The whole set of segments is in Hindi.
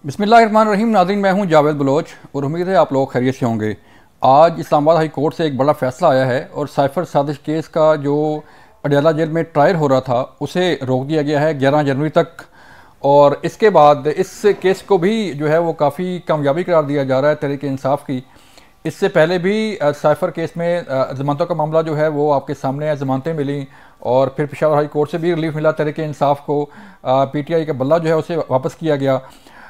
बिस्मिल्लाहिर्रहमानिर्रहीम। नाज़रीन, मैं हूं जावेद बलोच और उम्मीद है आप लोग खैरियत से होंगे। आज इस्लामाबाद हाई कोर्ट से एक बड़ा फैसला आया है और साइफर साजिश केस का जो अडयाला जेल में ट्रायल हो रहा था उसे रोक दिया गया है 11 जनवरी तक। और इसके बाद इस केस को भी जो है वो काफ़ी कामयाबी करार दिया जा रहा है तहरीक इंसाफ की। इससे पहले भी साइफर केस में जमानतों का मामला जो है वो आपके सामने है, जमानतें मिली और फिर पेशावर हाई कोर्ट से भी रिलीफ मिला तहरीक इंसाफ को। पीटीआई का बल्ला जो है उसे वापस किया गया।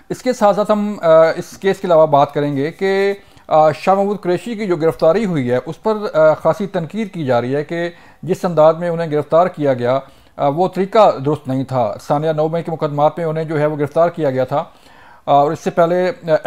इसके साथ साथ हम इस केस के अलावा बात करेंगे कि शाह महमूद कुरैशी की जो गिरफ्तारी हुई है उस पर खासी तनकीद की जा रही है कि जिस अंदाज में उन्हें गिरफ्तार किया गया वो तरीका दुरुस्त नहीं था। सानिया 9 मई के मुकदमात में उन्हें जो है वो गिरफ्तार किया गया था और इससे पहले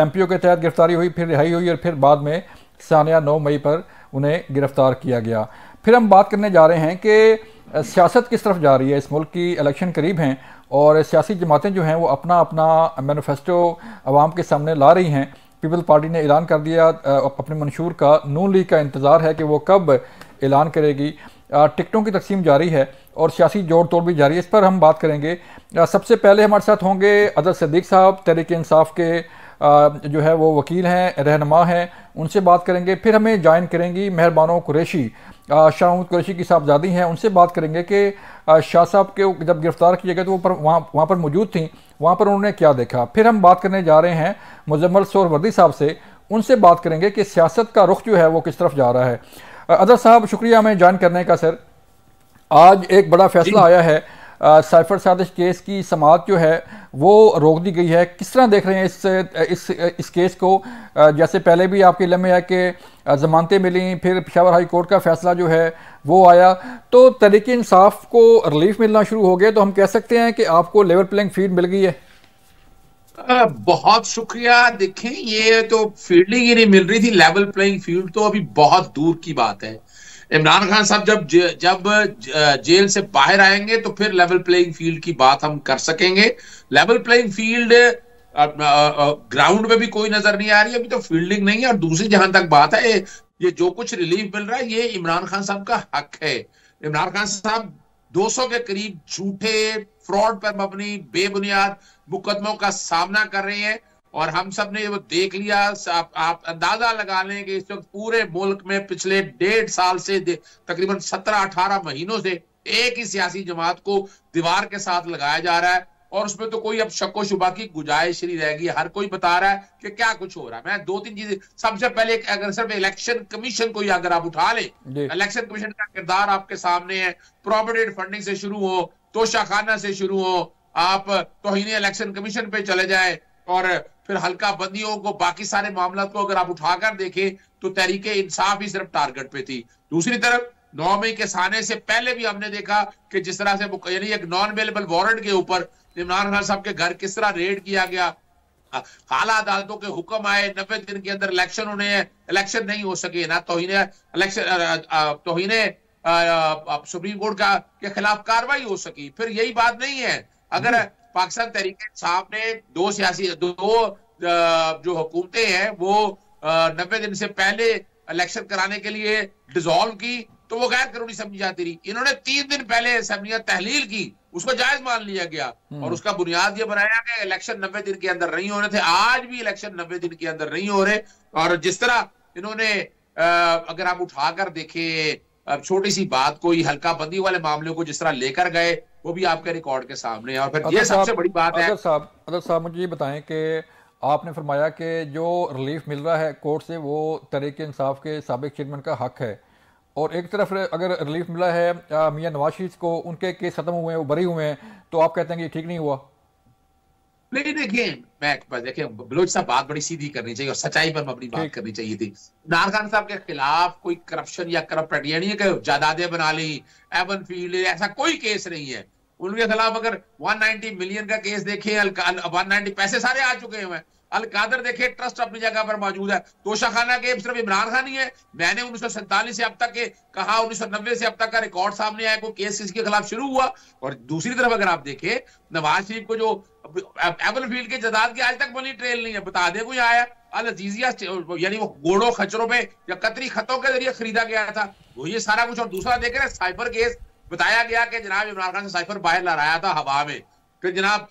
एमपीओ के तहत गिरफ्तारी हुई, फिर रिहाई हुई और फिर बाद में सानिया 9 मई पर उन्हें गिरफ्तार किया गया। फिर हम बात करने जा रहे हैं कि सियासत किस तरफ जा रही है। इस मुल्क की इलेक्शन करीब हैं और सियासी जमातें जो हैं वो अपना अपना मैनिफेस्टो आवाम के सामने ला रही हैं। पीपल पार्टी ने ऐलान कर दिया अपने मंशूर का। नून लीग का इंतज़ार है कि वो कब ऐलान करेगी। टिकटों की तकसीम जारी है और सियासी जोड़ तोड़ भी जारी है। इस पर हम बात करेंगे। सबसे पहले हमारे साथ होंगे अदर सिद्दीक साहब, तहरीक इंसाफ के जो है वो वकील हैं, रहनुमा हैं, उनसे बात करेंगे। फिर हमें ज्वाइन करेंगी मेहरबानो कुरैशी, शाह महमूद कुरैशी की साहबजादी हैं, उनसे बात करेंगे कि शाह साहब के जब गिरफ्तार किए गए तो वो वहाँ पर मौजूद थी, वहाँ पर उन्होंने क्या देखा। फिर हम बात करने जा रहे हैं मुजम्मल सोहरवर्दी साहब से, उनसे बात करेंगे कि सियासत का रुख जो है वो किस तरफ जा रहा है। अदर साहब, शुक्रिया हमें ज्वाइन करने का। सर, आज एक बड़ा फैसला आया है। साइफर साजिश केस की समाअत जो है वो रोक दी गई है। किस तरह देख रहे हैं इस केस को? जैसे पहले भी आपके इल्म में है कि जमानतें मिली, फिर पेशावर हाई कोर्ट का फैसला जो है वो आया, तो तहरीक इंसाफ को रिलीफ मिलना शुरू हो गया, तो हम कह सकते हैं कि आपको लेवल प्लेइंग फील्ड मिल गई है। बहुत शुक्रिया। देखें, ये तो फील्डिंग ही नहीं मिल रही थी, लेवल प्लेइंग फील्ड तो अभी बहुत दूर की बात है। इमरान खान साहब जब जेल से बाहर आएंगे तो फिर लेवल प्लेइंग फील्ड की बात हम कर सकेंगे। लेवल प्लेइंग फील्ड ग्राउंड में भी कोई नजर नहीं आ रही, अभी तो फील्डिंग नहीं है। और दूसरी जहां तक बात है, ये जो कुछ रिलीफ मिल रहा है ये इमरान खान साहब का हक है। इमरान खान साहब 200 के करीब झूठे, फ्रॉड पर मबनी, बेबुनियाद मुकदमों का सामना कर रहे हैं और हम सब ने वो देख लिया। आप अंदाजा लगा लें कि इस वक्त पूरे मुल्क में पिछले 1.5 साल से तकरीबन 17-18 महीनों से एक ही सियासी जमात को दीवार के साथ लगाया जा रहा है और उसमें तो कोई अब शक्को शुबा की गुंजाइश नहीं रहेगी। हर कोई बता रहा है कि क्या कुछ हो रहा है। मैं 2-3 चीजें, सबसे पहले अगर सिर्फ इलेक्शन कमीशन को ही अगर आप उठा लें, इलेक्शन कमीशन का किरदार आपके सामने है। प्रॉपर्टी फंडिंग से शुरू हो, तोशाखाना से शुरू हो, आप तौहीन इलेक्शन कमीशन पे चले जाए और फिर हल्का बंदियों को, बाकी सारे मामला को अगर आप उठाकर देखें तो तहरीक इंसाफ ही सिर्फ टारगेट पे थी। दूसरी तरफ 9 मई के साने से पहले भी हमने देखा कि जिस तरह से यानी एक नॉन अवेलेबल वारंट के ऊपर इमरान खान साहब के घर किस तरह रेड किया गया। आला अदालतों के हुक्म आए, 90 दिन के अंदर इलेक्शन होने हैं, इलेक्शन नहीं हो सके ना। तौहीन सुप्रीम कोर्ट के खिलाफ कार्रवाई हो सकी। फिर यही बात नहीं है, अगर पाकिस्तान तहरीक इंसाफ ने दो जो हुकूमतें हैं वो 90 दिन से पहले इलेक्शन कराने के लिए डिसॉल्व की तो वो गैर कानूनी समझी जाती रही। इन्होंने 3 दिन पहले असेंबलियां तहलील की, उसको जायज मान लिया गया और उसका बुनियाद ये बनाया कि इलेक्शन 90 दिन के अंदर नहीं होने थे। आज भी इलेक्शन 90 दिन के अंदर नहीं हो रहे। और जिस तरह इन्होंने अगर आप उठाकर देखें छोटी सी बात, कोई हल्का बंदी वाले मामले को जिस तरह लेकर गए, वो भी आपके रिकॉर्ड के सामने है। और फिर ये सबसे बड़ी बात है। अदर साहब, मुझे ये बताएं कि आपने फरमाया कि जो रिलीफ मिल रहा है कोर्ट से वो तहरीक इंसाफ के साबिक चेयरमैन का हक है, और एक तरफ अगर रिलीफ मिला है मियां नवाज शरीफ को, उनके केस खत्म हुए हैं, वो बरी हुए हैं, तो आप कहते हैं कि ये ठीक नहीं हुआ? लेकिन देखिए बलोच साहब, बात बड़ी सीधी करनी चाहिए और सच्चाई पर अपनी बात करनी चाहिए थी। इमरान खान साहब के खिलाफ कोई करप्शन या करप्ट यानी है कि जायदादें बना ली, एवन फील्ड, ऐसा कोई केस नहीं है। उनके खिलाफ अगर 190 मिलियन का केस देखें, 190 पैसे सारे आ चुके हैं। अल कादर देखे, ट्रस्ट अपनी जगह पर मौजूद है। तोशाखाना के सिर्फ इमरान खान ही है। मैंने 1947 से अब तक के कहा, 1990 से अब तक का रिकॉर्ड सामने आया, कोई केस किसके खिलाफ शुरू हुआ। और दूसरी तरफ अगर आप देखें, नवाज शरीफ को जो एवन फील्ड के जदाद की आज तक मनी ट्रेल नहीं है, बता दे कोई आया। अल अजीजिया यानी वो घोड़ों खच्चरों पे या कतरी खतों के जरिए खरीदा गया था, वो ये सारा कुछ। और दूसरा देख रहे हैं साइबर केस, बताया गया कि जनाब इमरान खान से साइफर बाहर लहराया था हवा में, कि जनाब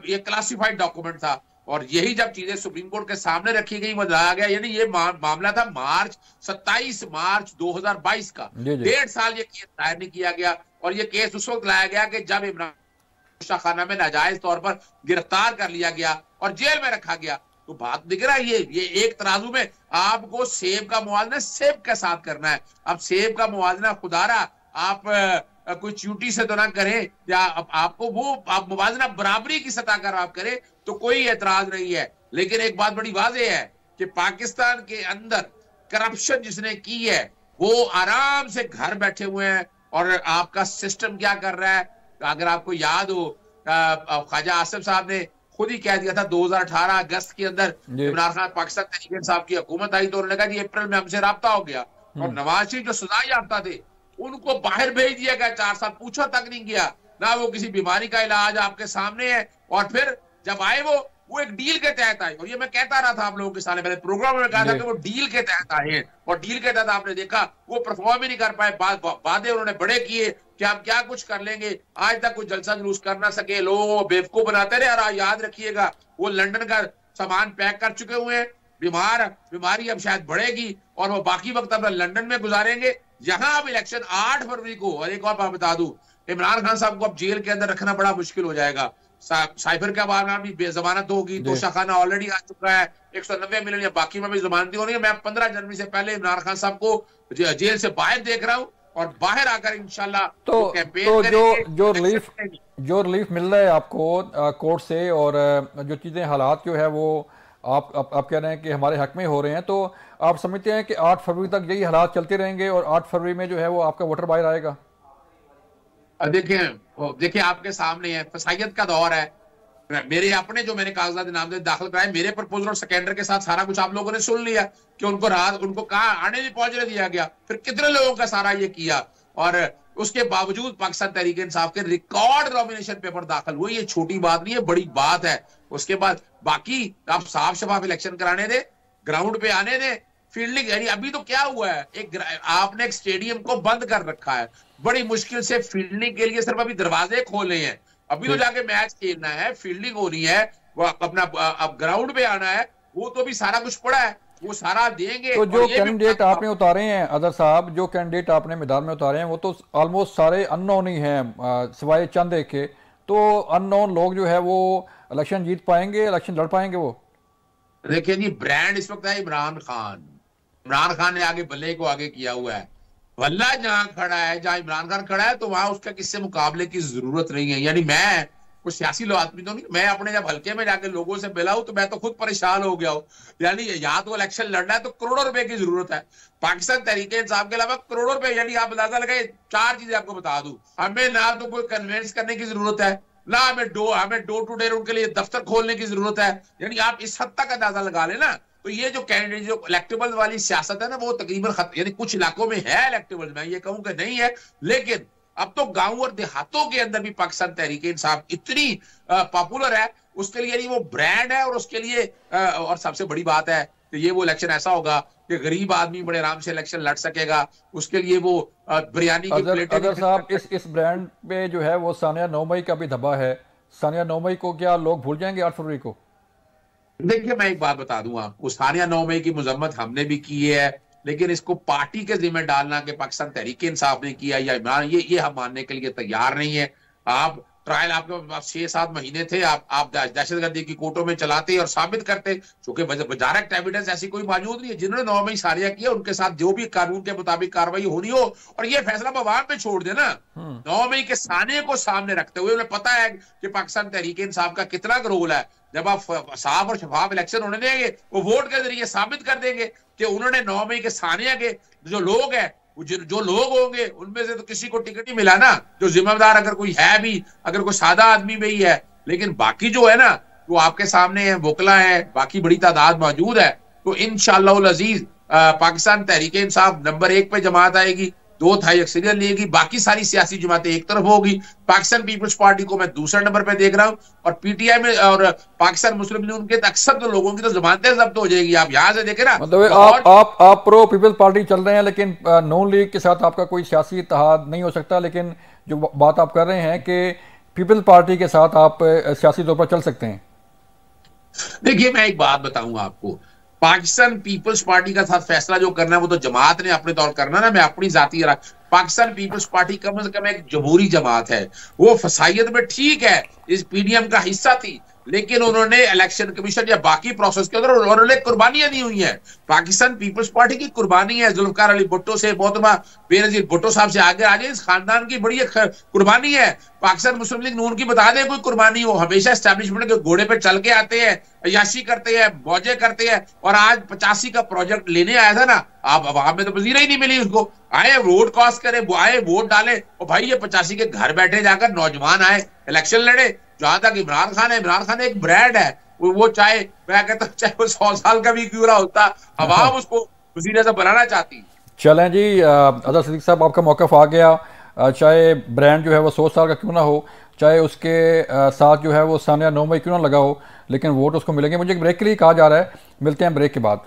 ये क्लासिफाइड डॉक्यूमेंट था। और यही जब चीजें सुप्रीम कोर्ट के सामने रखी गई, बताया गया, यानी ये मामला था 27 मार्च 2022 का। जी जी। 1.5 साल ये केस दायर नहीं किया गया, और ये केस उस वक्त लाया गया कि जब इमरान खाना में नाजायज तौर पर गिरफ्तार कर लिया गया और जेल में रखा गया। तो बात दिख रहा है, ये एक तराजू में आपको सेब का मुआवजा सेब के साथ करना है। अब सेब का मुआवजा खुदारा आप कोई च्यूटी से तो ना करें, या आपको वो आप मुवाजना बराबरी की सतह कर आप करें तो कोई एतराज नहीं है। लेकिन एक बात बड़ी वाज़ेह है कि पाकिस्तान के अंदर करप्शन जिसने की है वो आराम से घर बैठे हुए हैं, और आपका सिस्टम क्या कर रहा है। अगर आपको याद हो, ख्वाजा आसिफ साहब ने खुद ही कह दिया था 2018 अगस्त के अंदर, इमरान खान पाकिस्तान तहरीक साहब की हुकूमत आई तो उन्होंने कहा जी अप्रैल में हमसे राब्ता हो गया, और नवाज शरीफ जो सजा याफ्ता थे उनको बाहर भेज दिया गया, 4 साल पूछा तक नहीं किया, ना वो किसी बीमारी का इलाज आपके सामने है। और फिर जब आए वो एक डील के तहत आए, और ये मैं कहता रहा था आप लोगों के सामने, मैंने प्रोग्राम में कहा था कि वो डील के तहत आए हैं, और डील के तहत आपने देखा वो परफॉर्म ही नहीं कर पाए। वादे उन्होंने बड़े किए कि हम क्या कुछ कर लेंगे, आज तक कोई जलसा जुलूस कर ना सके, लोगों को बेवकूफ बनाते रहे। और याद रखिएगा वो लंदन का सामान पैक कर चुके हुए हैं, बीमारी अब शायद बढ़ेगी, और वो बाकी वक्त अब लंदन में गुजारेंगे। यहाँ अब इलेक्शन 8 फरवरी को, और एक और बात बता दूं, इमरान खान साहब को अब जेल के अंदर रखना बड़ा मुश्किल हो जाएगा। साइफर के मामला में बेजमानत होगी, तो शाखाना ऑलरेडी आ चुका है, 190 मिलियन या बाकी में भी जमानती होनी है। मैं 15 जनवरी से पहले इमरान खान साहब को जेल से बाहर देख रहा हूँ, और बाहर आकर इंशाल्लाह तो कैंपेन करेंगे। जो रिलीफ मिल रहा है आपको कोर्ट से, और जो चीज़ें हालात जो है वो आप कह रहे हैं कि हमारे हक में हो रहे हैं, तो आप समझते हैं कि 8 फरवरी तक यही हालात चलते रहेंगे और 8 फरवरी में जो है वो आपका वोटर बाहर आएगा? देखिए आपके सामने है, फसाइयत का दौर है। मेरे अपने जो मैंने कागजात नामजद दाखिल कराए, मेरे प्रपोजल और सेकेंडर के साथ सारा कुछ आप लोगों ने सुन लिया कि उनको कहा आने नहीं पहुंचने दिया गया। फिर कितने लोगों का सारा ये किया, और उसके बावजूद पाकिस्तान तहरीक इंसाफ के रिकॉर्ड नॉमिनेशन पेपर दाखिल हुए। ये छोटी बात नहीं है, बड़ी बात है। उसके बाद बाकी आप साफ शफाफ इलेक्शन कराने दे, ग्राउंड पे आने दे, फील्डिंग। यानी अभी तो क्या हुआ है, आपने एक स्टेडियम को बंद कर रखा है, बड़ी मुश्किल से फील्डिंग के लिए सिर्फ अभी दरवाजे खोले हैं। अभी तो जाके मैच खेलना है, फील्डिंग होनी है, वो अपना अब ग्राउंड पे आना है, वो तो भी सारा कुछ पड़ा है, वो सारा देंगे। तो जो कैंडिडेट आपने उतारे हैं अदर साहब, जो कैंडिडेट आपने मैदान में उतारे हैं वो तो ऑलमोस्ट सारे अननोन ही हैं, सिवाय चंद एक के। तो अननोन लोग जो है वो इलेक्शन जीत पाएंगे, इलेक्शन लड़ पाएंगे वो? देखिए जी, ब्रांड इस वक्त है इमरान खान ने आगे बल्ले को आगे किया हुआ है। वल्ला जहां खड़ा है, जहां इमरान खान खड़ा है, तो वहां उसका किससे मुकाबले की जरूरत नहीं है। यानी मैं कोई सियासी आदमी तो नहीं, मैं अपने जब हल्के में जाके लोगों से मिला हूं तो मैं तो खुद परेशान हो गया हूं। यानी या तो इलेक्शन लड़ना है तो करोड़ों रुपए की जरूरत है, पाकिस्तान तहरीक इंसाफ के अलावा करोड़ों रुपए। यानी आप अंदाजा लगाए, 4 चीजें आपको बता दूं, हमें ना तो कोई कन्वेंस करने की जरूरत है, ना हमें डोर टू डोर उनके लिए दफ्तर खोलने की जरूरत है। यानी आप इस हद तक अंदाजा लगा लेना। तो ये जो कैंडिडेट जो इलेक्टेबल वाली सियासत है ना, वो तकरीबन यानी कुछ इलाकों में है इलेक्टेबल, मैं ये कहूं कि नहीं है, लेकिन अब तो गांव और देहातों के अंदर भी पाकिस्तान तहरीक इंसाफ इतनी पॉपुलर है, उसके लिए वो ब्रांड है। और उसके लिए और सबसे बड़ी बात है कि ये वो इलेक्शन ऐसा होगा कि गरीब आदमी बड़े आराम से इलेक्शन लड़ सकेगा। उसके लिए वो बिरयानी की प्लेटें। अगर साहब इस ब्रांड पे जो है वो सानिया नौमई का भी धब्बा है, सानिया नौमई को क्या लोग भूल जाएंगे 8 फरवरी को? देखिए मैं एक बात बता दूं आपको, सानिया नौमई की मजम्मत हमने भी की है, लेकिन इसको पार्टी के जिम्मे डालना कि पाकिस्तान तहरीक इंसाफ ने किया या इमरान, ये हम मानने के लिए तैयार नहीं है। आप ट्रायल आपके 6-7 महीने थे, आप दहशतगर्दी की कोर्टों में चलाते और साबित करते, क्योंकि डायरेक्ट एविडेंस ऐसी कोई मौजूद नहीं है। जिन्होंने 9 मई सारिया किया उनके साथ जो भी कानून के मुताबिक कार्रवाई होनी हो, और ये फैसला अवाम पे छोड़ देना। 9 मई के साने को सामने रखते हुए उन्हें पता है कि पाकिस्तान तहरीक इंसाफ का कितना रोल है। जब आप साफ और शफाफ इलेक्शन होने देंगे, वो वोट के जरिए साबित कर देंगे कि उन्होंने 9 मई के सानिया के जो लोग हैं, जो लोग होंगे उनमें से तो किसी को टिकट ही मिला ना, जो जिम्मेदार अगर कोई है भी, अगर कोई सादा आदमी भी है, लेकिन बाकी जो है ना वो आपके सामने है, वोकला है, बाकी बड़ी तादाद मौजूद है। तो इंशाअल्लाह अजीज पाकिस्तान तहरीक इंसाफ नंबर 1 पे जमात आएगी, 2 थाई अक्सरियत लेगी, बाकी सारी सियासी जमातें एक तरफ होगी। पाकिस्तान पीपल्स पार्टी को मैं दूसरे नंबर पे देख रहा हूं, और पीटीआई में और पाकिस्तान मुस्लिम लीग उनके अक्सर तो लोगों की तो जमानतें जब्त हो जाएगी। आप यहां से देखें ना, मतलब आप प्रो पीपल्स पार्टी चल रहे हैं, लेकिन नून लीग के साथ आपका कोई सियासी इत्तेहाद नहीं हो सकता। लेकिन जो बात आप कर रहे हैं कि पीपल्स पार्टी के साथ आप सियासी तौर पर चल सकते हैं। देखिए, मैं एक बात बताऊं आपको, पाकिस्तान पीपल्स पार्टी का साथ फैसला जो करना है वो तो जमात ने अपने तौर करना ना। मैं अपनी जाती पाकिस्तान पीपल्स पार्टी कम से कम एक जमहूरी जमात है। वो फसाइयत में ठीक है, इस पीडीएम का हिस्सा थी, लेकिन उन्होंने इलेक्शन कमीशन या बाकी प्रोसेस के अंदर उन्होंने कुर्बानियां दी हुई हैं। पाकिस्तान पीपल्स पार्टी की कुर्बानी है, जुल्फकार अली भुट्टो से मोहतरमा बेनजीर भुट्टो साहब से आगे आगे इस खानदान की बड़ी कुर्बानी है। पाकिस्तान मुस्लिम लीग नून की बता दें कोई कुर्बानी हो, हमेशा एस्टैब्लिशमेंट के घोड़े पे चल के आते हैं, अयाशी करते हैं, मौजे करते हैं। और आज 85 का प्रोजेक्ट लेने आया था ना, आप अवाम में तो वजीरा ही नहीं मिली उसको। आए वोट कास्ट करे, आए वोट डाले, और भाई ये 85 के घर बैठे जाकर नौजवान आए, इलेक्शन लड़े। जहां तक इमरान खान है, इमरान खान एक ब्रांड है, वो चाहे मैं कहता हूं चाहे वो 100 साल का भी क्यों ना होता, अवाम उसको वजीर से बनाना चाहती। चलें जी, अदर सिद्दीकी साहब आपका मौक़िफ़ आ गया। चाहे ब्रांड जो है वो 100 साल का क्यों ना हो, चाहे उसके साथ जो है वो सानिया 9 मई क्यों ना लगा हो, लेकिन वोट उसको मिलेंगे। मुझे एक ब्रेक के लिए कहा जा रहा है, मिलते हैं ब्रेक के बाद।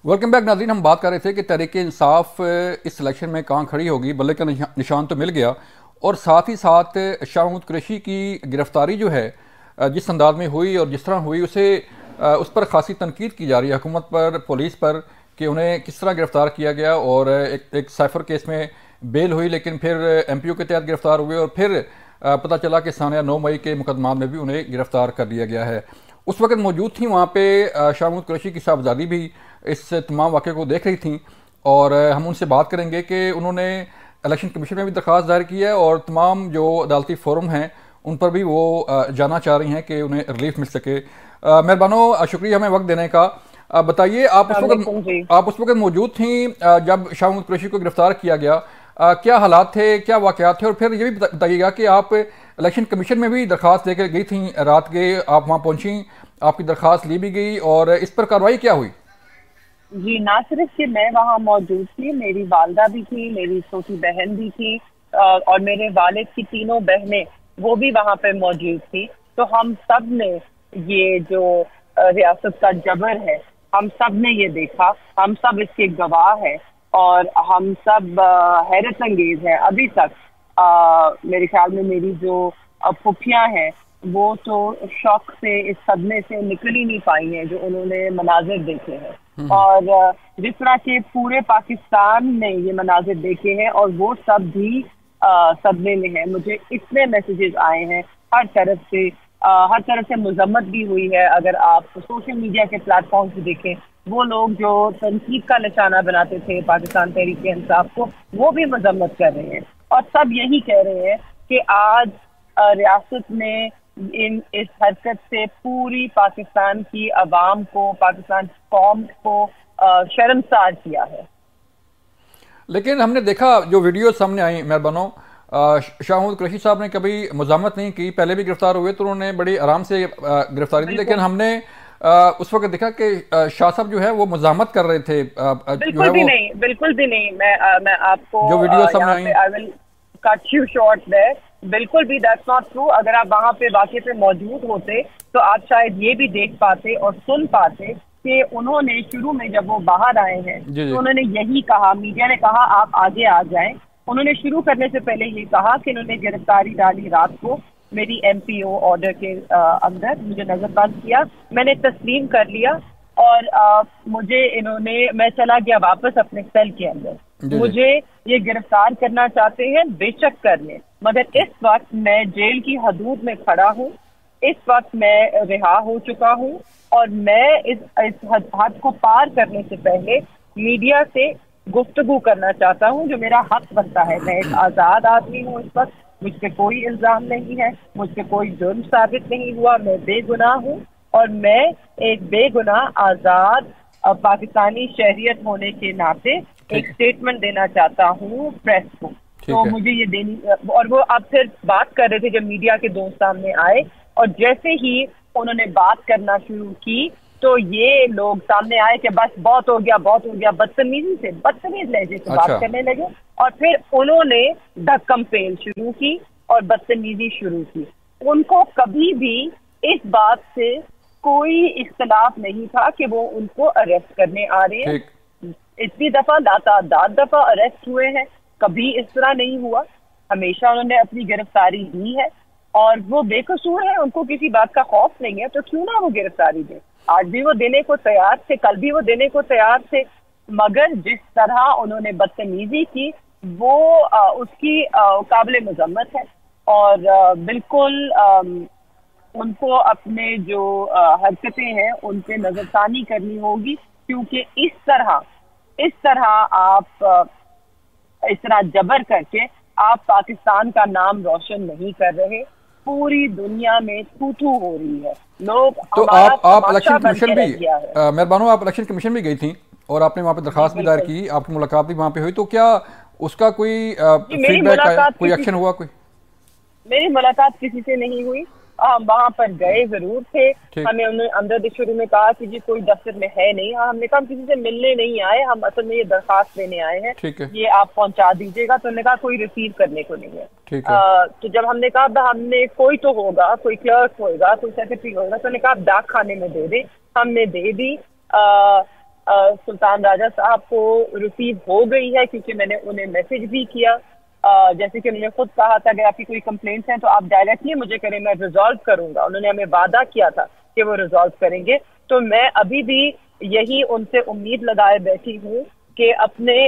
वेलकम बैक नाज़रीन, हम बात कर रहे थे कि तहरीक इंसाफ इस इलेक्शन में कहाँ खड़ी होगी। बल्ले का निशान तो मिल गया, और साथ ही साथ शाह महमूद कुरैशी की गिरफ्तारी जो है जिस अंदाज में हुई और जिस तरह हुई, उस पर खासी तनकीद की जा रही है हुकूमत पर, पुलिस पर, कि उन्हें किस तरह गिरफ़्तार किया गया। और एक साइफर केस में बेल हुई, लेकिन फिर MPO के तहत गिरफ़्तार हुए, और फिर पता चला कि सानिया 9 मई के मुकदमात में भी उन्हें गिरफ़्तार कर लिया गया है। उस वक्त मौजूद थी वहाँ पे शाह महमूद कुरैशी की साहबजादी भी इस तमाम वाक़े को देख रही थी, और हम उनसे बात करेंगे कि उन्होंने इलेक्शन कमीशन में भी दरख्वास्त दायर की है, और तमाम जो अदालती फोरम हैं उन पर भी वो जाना चाह रही हैं कि उन्हें रिलीफ मिल सके। मेहरबानो, शुक्रिया हमें वक्त देने का। बताइए, आप उस वक्त मौजूद थी जब शाह महमूद कुरैशी को गिरफ्तार किया गया। क्या हालात थे, क्या वाक़यात थे, और फिर ये भी बताइएगा कि आप इलेक्शन कमीशन में भी दरख्वास्त देकर गई थी, रात के आप वहाँ पहुँची, आपकी दरख्वास्त ली भी गई, और इस पर कार्रवाई क्या हुई? जी, ना सिर्फ कि मैं वहाँ मौजूद थी, मेरी वालदा भी थी, मेरी छोटी बहन भी थी, और मेरे वालिद की तीनों बहनें वो भी वहाँ पे मौजूद थी। तो हम सब ने ये जो रियासत का जबर है, हम सब ने ये देखा, हम सब इसके गवाह हैं, और हम सब हैरत अंगेज हैं अभी तक। मेरे ख्याल में मेरी जो फुफियाँ हैं वो तो शौक से, इस सदमे से निकल ही नहीं पाई हैं जो उन्होंने मनाजिर देखे हैं। और जिस तरह के पूरे पाकिस्तान ने ये मनाजिर देखे हैं, और वो सब भी सदमे में है। मुझे इतने मैसेजेस आए हैं हर तरफ से मजम्मत भी हुई है। अगर आप सोशल मीडिया के प्लेटफॉर्म पे देखें, वो लोग जो तनकीद का निशाना बनाते थे पाकिस्तान तहरीक इंसाफ को, वो भी मजम्मत कर रहे हैं, और सब यही कह रहे हैं कि आज रियासत में इस हरकत से पूरी पाकिस्तान की अवाम को, पाकिस्तान कौम को शर्मसार किया है। लेकिन हमने देखा जो वीडियो सामने आई, मेहरबानो, शाह महमूद कुरैशी साहब ने कभी मज़ामत नहीं की। पहले भी गिरफ्तार हुए तो उन्होंने बड़ी आराम से गिरफ्तारी दी, लेकिन हमने उस वक्त देखा कि शाह साहब जो है वो मज़ामत कर रहे थे। बिल्कुल भी नहीं, बिल्कुल भी नहीं। मैं आपको जो वीडियो सामने I will cut you short there. बिल्कुल भी दैट्स नॉट ट्रू। अगर आप वहाँ पे वाक़े पे मौजूद होते तो आप शायद ये भी देख पाते और सुन पाते कि उन्होंने शुरू में जब वो बाहर आए हैं तो उन्होंने यही कहा, मीडिया ने कहा आप आगे आ जाएं। उन्होंने शुरू करने से पहले ये कहा कि इन्होंने गिरफ्तारी डाली रात को मेरी MPO ऑर्डर के अंदर, मुझे नजरबंद किया, मैंने तस्लीम कर लिया, और मैं चला गया वापस अपने सेल के अंदर। मुझे ये गिरफ्तार करना चाहते हैं, बेशक कर लें, मगर इस वक्त मैं जेल की हदूद में खड़ा हूँ, इस वक्त मैं रिहा हो चुका हूँ, और मैं इस हद को पार करने से पहले मीडिया से गुफ्तगू करना चाहता हूँ, जो मेरा हक बनता है। मैं एक आज़ाद आदमी हूँ, इस वक्त मुझ पे कोई इल्ज़ाम नहीं है, मुझ पे कोई जुर्म साबित नहीं हुआ, मैं बेगुनाह हूँ, और मैं एक बेगुनाह आज़ाद पाकिस्तानी शहरियत होने के नाते एक स्टेटमेंट देना चाहता हूँ प्रेस को। तो मुझे ये देनी, और वो अब फिर बात कर रहे थे जब मीडिया के दोस्त सामने आए, और जैसे ही उन्होंने बात करना शुरू की तो ये लोग सामने आए कि बस बहुत हो गया, बदतमीज लहजे से बात करने लगे, और फिर उन्होंने धक्कम पेल शुरू की और बदतमीजी शुरू की। उनको कभी भी इस बात से कोई इख्तलाफ नहीं था कि वो उनको अरेस्ट करने आ रहे हैं। इतनी दफा लातादाद दफा अरेस्ट हुए हैं, कभी इस तरह नहीं हुआ। हमेशा उन्होंने अपनी गिरफ्तारी दी है, और वो बेकसूर है, उनको किसी बात का खौफ नहीं है, तो क्यों ना वो गिरफ्तारी दे। आज भी वो देने को तैयार थे, कल भी वो देने को तैयार थे, मगर जिस तरह उन्होंने बदतमीजी की वो उसकी काबिल मजम्मत है। और बिल्कुल उनको अपने जो हरकतें हैं उन पे नजरसानी करनी होगी, क्योंकि इस तरह आप इस तरह जबर करके आप पाकिस्तान का नाम रोशन नहीं कर रहे। पूरी दुनिया में थू-थू हो रही है, लोग तो आप इलेक्शन कमीशन भी मेहरबान, आप इलेक्शन कमीशन भी गई थी और आपने वहाँ पे दरखास्त भी दायर की, आपकी मुलाकात भी वहाँ पे हुई, तो क्या उसका कोई फीडबैक आया, कोई एक्शन हुआ? कोई मेरी मुलाकात किसी से नहीं हुई। हम वहाँ पर गए जरूर थे, हमें उन्होंने अंदर शुरू में कहा कि जी कोई दफ्तर में है नहीं। हमने कहा हम किसी से मिलने नहीं आए, हम असल में ये दरखास्त देने आए हैं, ये आप पहुंचा दीजिएगा। तो उन्होंने कहा कोई रिसीव करने को नहीं है। तो जब हमने कहा हमने कोई तो होगा, कोई क्लर्क होगा, कोई सेक्रेटरी होगा, तो उन्होंने कहा आप डाक खाने में दे दें। हमने दे दी। सुल्तान राजा साहब को रिसीव हो गई है, क्योंकि मैंने उन्हें मैसेज भी किया। जैसे कि उन्होंने खुद कहा था, अगर आपकी कोई कंप्लेंट्स हैं तो आप डायरेक्टली मुझे करें, मैं रिजॉल्व करूंगा। उन्होंने हमें वादा किया था कि वो रिजॉल्व करेंगे। तो मैं अभी भी यही उनसे उम्मीद लगाए बैठी हूँ कि अपने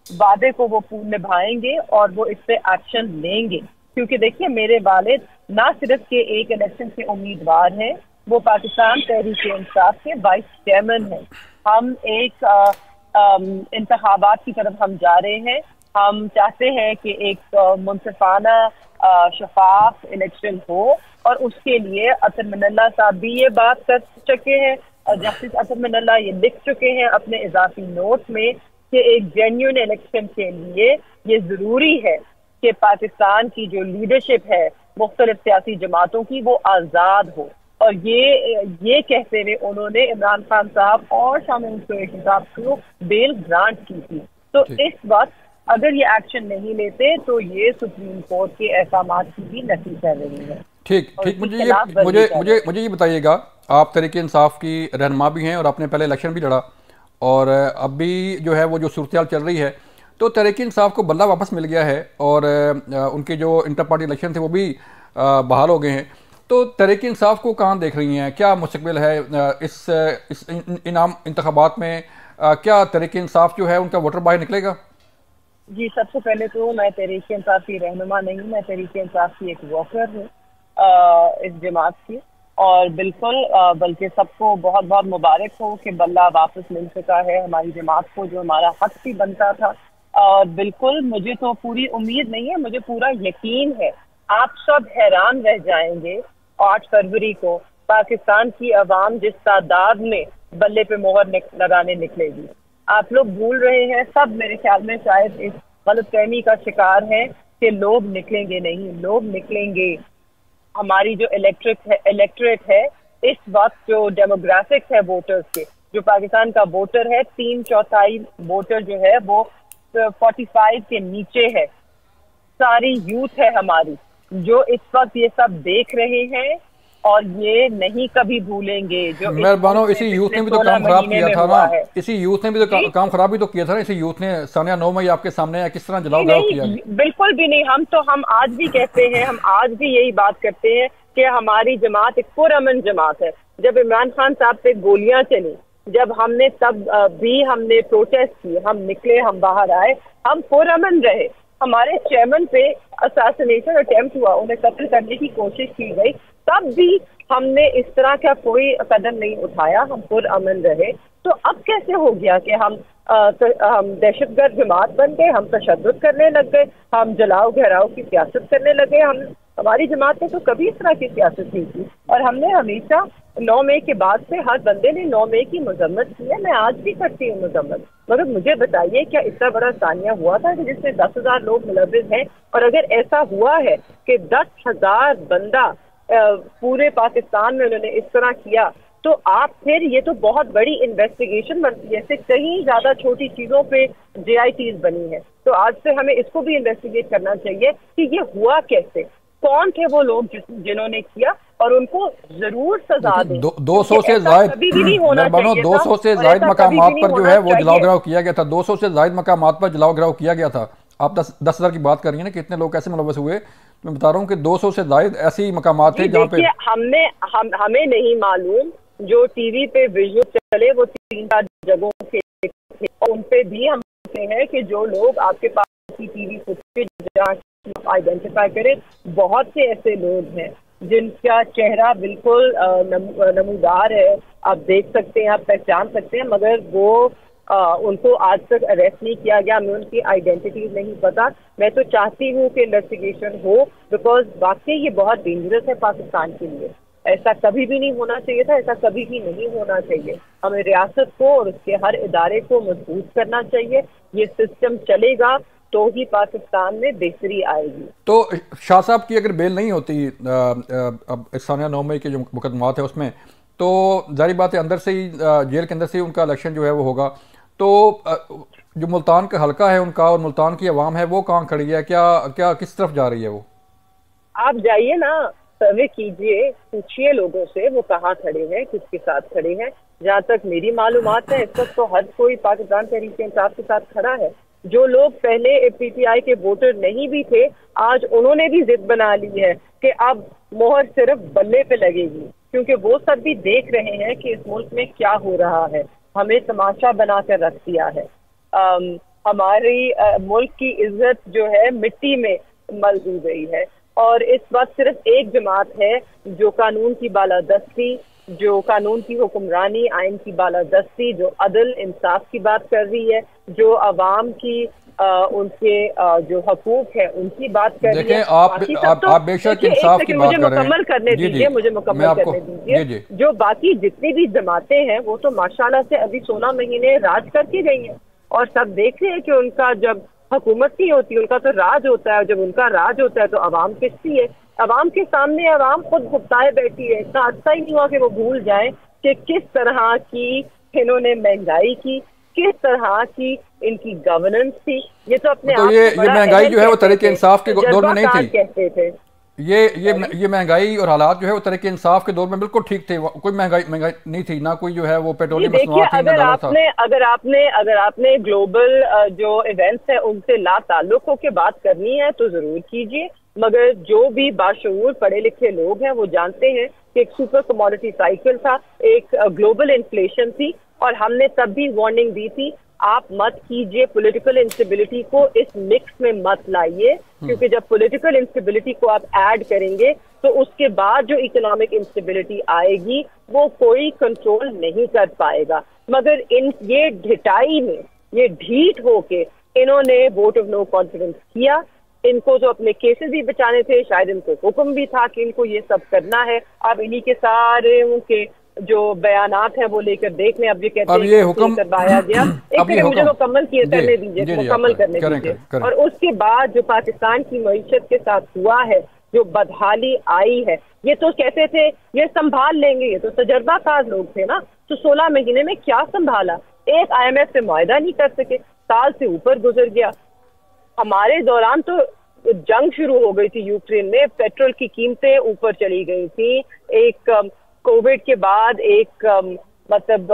वादे को वो पूर्ण निभाएंगे और वो इस पे एक्शन लेंगे। क्योंकि देखिए, मेरे वालिद ना सिर्फ के एक इलेक्शन के उम्मीदवार हैं, वो पाकिस्तान तहरीक-ए-इंसाफ के वाइस चेयरमैन हैं। हम एक इंतखाबात की तरफ हम जा रहे हैं। हम चाहते हैं कि एक मुनसिफाना शफाफ इलेक्शन हो, और उसके लिए अतर मिनल्ला साहब भी ये बात कर चुके हैं और जस्टिस अतर मिनल्ला ये लिख चुके हैं अपने इजाफी नोट में कि एक जेन्युइन इलेक्शन के लिए ये जरूरी है कि पाकिस्तान की जो लीडरशिप है मुख्तलिफ सियासी जमातों की, वो आज़ाद हो। और ये कहते हुए उन्होंने इमरान खान साहब और शाह महमूद साहब को बेल ग्रांट की थी। तो इस वक्त अगर ये एक्शन नहीं लेते तो ये सुप्रीम कोर्ट के अहकामात की भी नफी कर रही है। ठीक, मुझे ये बताइएगा, आप तहरीक इंसाफ की रहनुमा भी हैं और आपने पहले इलेक्शन भी लड़ा, और अब भी जो है वो जो सूरत चल रही है, तो तहरीक इंसाफ को बल्ला वापस मिल गया है और उनके जो इंटर पार्टी इलेक्शन थे वो भी बहाल हो गए हैं। तो तहरीक इंसाफ को कहाँ देख रही हैं? क्या मुस्तकबिल है इस इनाम इंतखाबात में? क्या तहरीक इंसाफ जो है उनका वोटर बाहर निकलेगा? जी, सबसे पहले तो मैं तहरीक इंसाफ की रहनुमा नहीं, मैं तहरीक इंसाफ की एक वॉकर हूँ इस जमात की। और बिल्कुल बल्कि सबको बहुत बहुत मुबारक हो कि बल्ला वापस मिल चुका है हमारी जमात को, जो हमारा हक भी बनता था। और बिल्कुल मुझे तो पूरी उम्मीद नहीं है, मुझे पूरा यकीन है आप सब हैरान रह जाएंगे 8 फरवरी को पाकिस्तान की अवाम जिस तादाद में बल्ले पे मोहर लगाने निकलेगी। आप लोग भूल रहे हैं, सब मेरे ख्याल में शायद इस गलतफहमी का शिकार है कि लोग निकलेंगे नहीं, लोग निकलेंगे। हमारी जो इलेक्ट्रेट है इस वक्त, जो डेमोग्राफिक्स है वोटर्स के, जो पाकिस्तान का वोटर है, 3/4 वोटर जो है वो 45 के नीचे है। सारी यूथ है हमारी जो इस वक्त ये सब देख रहे हैं और ये नहीं कभी भूलेंगे। जो मेहरबानो, इसी यूथ ने भी तो काम खराब किया था ना, इसी यूथ ने भी तो काम खराब भी तो किया था ना, इसी यूथ ने सानिया 9 मई आपके सामने किस तरह जलाओ किया। बिल्कुल भी नहीं, हम आज भी कहते हैं, हम आज भी यही बात करते हैं कि हमारी जमात एक पुरअमन जमात है। जब इमरान खान साहब पे गोलियां चली, जब हमने तब भी हमने प्रोटेस्ट की, हम निकले, हम बाहर आए, हम पुरअमन रहे। हमारे चेयरमैन पे असैसिनेशन अटेम्प्ट हुआ, उन्हें कत्ल करने की कोशिश की गई, तब भी हमने इस तरह का कोई कदम नहीं उठाया, हम पुरअमन रहे। तो अब कैसे हो गया कि हम दहशतगर्द जमात बन गए, हम तशद्दुद करने लग गए, हम जलाओ घेराव की सियासत करने लगे। हमारी जमात ने तो कभी इस तरह की सियासत नहीं की, और हमने हमेशा 9 मई के बाद से हर बंदे ने 9 मई की मजम्मत की है। मैं आज भी करती हूँ मजम्मत, मगर मुझे बताइए क्या इतना बड़ा सानिया हुआ था कि जिसमें 10,000 लोग मुलविस हैं? और अगर ऐसा हुआ है कि 10,000 बंदा पूरे पाकिस्तान में उन्होंने इस तरह किया, तो आप फिर ये तो बहुत बड़ी इन्वेस्टिगेशन बनती है। कहीं ज्यादा छोटी चीजों पे JITs बनी है, तो आज से हमें इसको भी इन्वेस्टिगेट करना चाहिए कि ये हुआ कैसे, कौन थे वो लोग जिन्होंने किया, और उनको जरूर सजा दें। 200 से जायद 200 से जायद मकामात पर जो है वो जलाओ गिराव किया गया था। 200 से जायद मकामात पर जलाओ गिराव किया गया था। आप 10,000 की बात कर रही हैं ना, कितने लोग कैसे मुलव्वस हुए? मैं बता रहा हूँ कि 200 से ज्यादा ऐसी मकामात थे जहाँ पे हमें नहीं मालूम, जो टीवी पे विजुअल चले वो 3-4 जगहों के थे, और उन पे भी हम कहते हैं कि जो लोग आपके पास टीवी फुटेज आइडेंटिफाई करें, बहुत से ऐसे लोग हैं जिनका चेहरा बिल्कुल नमूदार है, आप देख सकते हैं, आप पहचान सकते हैं, मगर वो उनको आज तक अरेस्ट नहीं किया गया, हमें उनकी आइडेंटिटी नहीं पता। मैं तो चाहती हूँ कि इन्वेस्टिगेशन हो, बिकॉज वाकई ये बहुत डेंजरस है पाकिस्तान के लिए। ऐसा कभी भी नहीं होना चाहिए था, ऐसा कभी भी नहीं होना चाहिए। हमें रियासत को और उसके हर इदारे को मजबूत करना चाहिए। ये सिस्टम चलेगा तो ही पाकिस्तान में बेहतरी आएगी। तो शाह साहब की अगर बेल नहीं होती अब सानिया 9 मई के जो मुकदमात है उसमें, तो जारी बात है अंदर से ही जेल के अंदर से ही उनका इलेक्शन जो है वो होगा। तो जो मुल्तान का हल्का है उनका और मुल्तान की आवाम है वो कहाँ खड़ी है, क्या किस तरफ जा रही है वो? आप जाइए ना, सर्वे कीजिए, पूछिए लोगों से वो कहाँ खड़े हैं, किसके साथ खड़े हैं। जहाँ तक मेरी मालूमात है इस वक्त तो हर कोई पाकिस्तान तहरीक-ए-इंसाफ के साथ खड़ा है। जो लोग पहले पीटीआई के वोटर नहीं भी थे, आज उन्होंने भी जिद बना ली है कि अब मोहर सिर्फ बल्ले पे लगेगी, क्योंकि वो सब भी देख रहे हैं कि इस मुल्क में क्या हो रहा है। हमें तमाशा बनाकर रख दिया है। हमारी मुल्क की इज्जत जो है मिट्टी में मल दी गई है, और इस वक्त सिर्फ एक जमात है जो कानून की बालादस्ती, जो कानून की हुक्मरानी, आइन की बालादस्ती, जो अदल इंसाफ की बात कर रही है, जो अवाम की उनके जो हकूक है उनकी बात कर रही है। आप बेशक इंसाफ की बात कर रहे हैं। मुझे मुकम्मल करने दीजिए। जो बाकी जितनी भी जमातें हैं वो तो माशाल्लाह से अभी 16 महीने राज करके गई हैं, और सब देख रहे हैं कि उनका जब हुकूमत नहीं होती उनका तो राज होता है, जब उनका राज होता है तो अवाम किसकी है? अवाम के सामने अवाम खुद गुप्ताए बैठी है। इतना अच्छा ही नहीं हुआ कि वो भूल जाए कि किस तरह की इन्होंने महंगाई की, किस तरह की इनकी गवर्नेंस थी। ये तो अपने तो ये महंगाई जो है वो तरीके इंसाफ के दौर में नहीं थी, कहते थे। ये महंगाई और हालात जो है वो तरीके इंसाफ के दौर में बिल्कुल ठीक थे। कोई महंगाई नहीं थी, ना कोई जो है वो पेट्रोलियम मसनूआत थी, अगर आपने ग्लोबल जो इवेंट्स है उनसे ला ताल्लुक होकर बात करनी है तो जरूर कीजिए, मगर जो भी बाशऊर पढ़े लिखे लोग हैं वो जानते हैं कि एक सुपर कमोडिटी साइकिल था, एक ग्लोबल इन्फ्लेशन थी, और हमने तब भी वार्निंग दी थी आप मत कीजिए, पॉलिटिकल इंस्टेबिलिटी को इस मिक्स में मत लाइए, क्योंकि जब पॉलिटिकल इंस्टेबिलिटी को आप ऐड करेंगे तो उसके बाद जो इकोनॉमिक इंस्टेबिलिटी आएगी वो कोई कंट्रोल नहीं कर पाएगा। मगर ये ढिटाई में, ये ढीठ होके इन्होंने वोट ऑफ नो कॉन्फिडेंस किया। इनको तो अपने केसेस भी बचाने थे, शायद इनको हुक्म भी था कि इनको ये सब करना है। अब इन्हीं के सारे उनके जो बयानात हैं वो लेकर देख लें। अब ये कहते हैं ये हुक्म करवाया गया, एक तरह मुझे मुकम्मल करने दीजिए, मुकम्मल करने दीजिए। और उसके बाद जो पाकिस्तान की मईशत के साथ हुआ है, जो बदहाली आई है, ये तो कहते थे ये संभाल लेंगे, ये तो तजर्बाकार लोग थे ना, तो 16 महीने में क्या संभाला? एक IMF से मुआहदा नहीं कर सके, साल से ऊपर गुजर गया। हमारे दौरान तो जंग शुरू हो गई थी यूक्रेन में, पेट्रोल की कीमतें ऊपर चली गई थी, एक कोविड के बाद एक मतलब